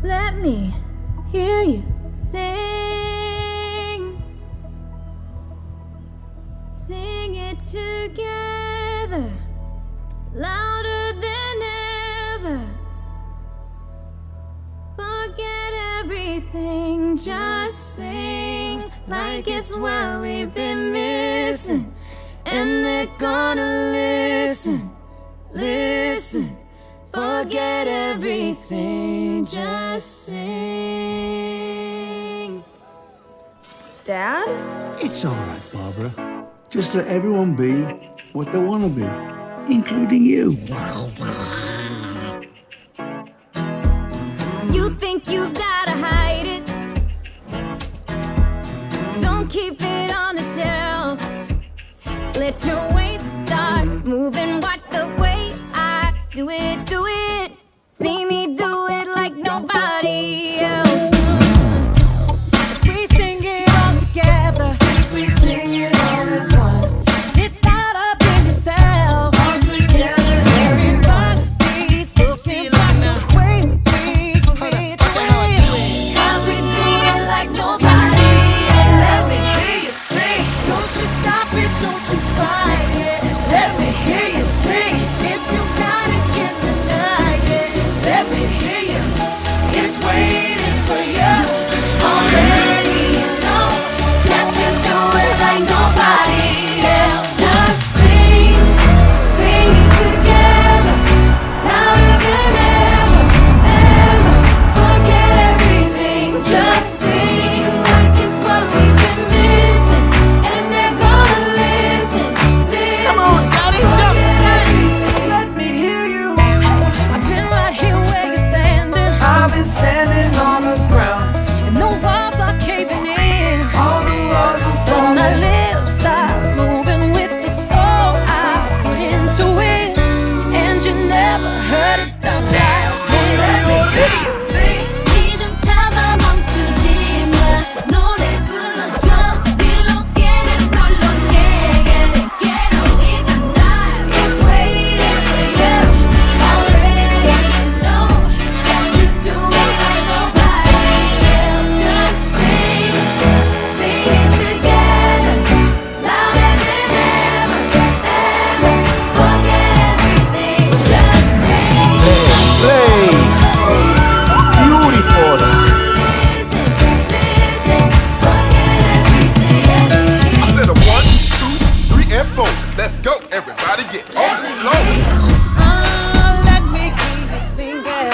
Let me hear you sing. Sing it together, louder than ever. Forget everything, just sing like it's what we've been missing. And they're gonna listen, listen. Forget everything, just sing. Dad? It's all right, Barbara. Just let everyone be what they want to be, including you. You think you've gotta hide it. Don't keep it on the shelf. Let your waist start moving. Watch the way I do it, do it. See me do it like nobody else. We sing it all together. We sing it all as one. It's not up in yourself. All together, everybody. We'll see it like the way we do it. Cause we do it like nobody else. Let me hear you sing. Don't you stop it, don't you fight it. Let me hear you sing. If you got it, can't deny it. Let me hear you. It's waiting for you. Already you know that you do it like nobody else. Just sing, sing it together, louder than ever, ever. Forget everything, just sing like it's what we've been missing. And they're gonna listen, listen. Come on, Daddy, Forget just everything. let me hear you. I've been right here where you're standing. I've been standing on the ground. And the walls are caving in. All the walls are falling. But my lips start moving with the soul I put into it. And you never heard it done like this. Let me hear you sing. 지금 잡아 멈추지마 노래 불러줘 스로 quieres no lo niegues te quiero oír cantar. It's waiting for you. Already you know that you do it like nobody else. Just sing, sing it together, louder than ever, ever. Forget everything, just sing. Play! Beautiful! Listen, listen, forget everything. I said a 1, 2, 3, and 4. Let's go, everybody get on the floor. Let me hear you sing, girl.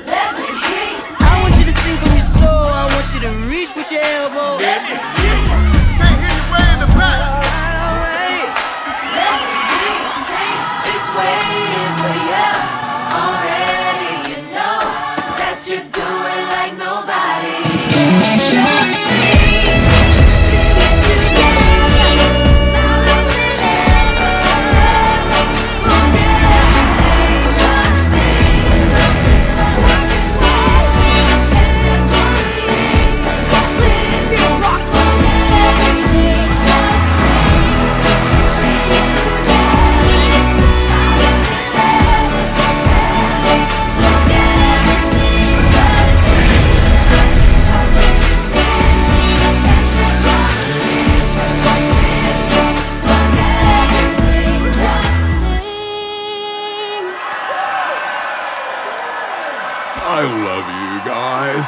Let me hear you I want you to sing from your soul. I want you to reach with your elbow. Can't hear you way in the back. Alright. Let me hear you sing. It's waiting for you. Already you know that you do it like nobody. Just sing, sing it together, louder than ever, ever. Forget everything. Just sing. Like it's what and just listen, listen. Forget everything. Just sing, sing it together, louder than ever, ever. Forget everything. Just sing. I love you guys.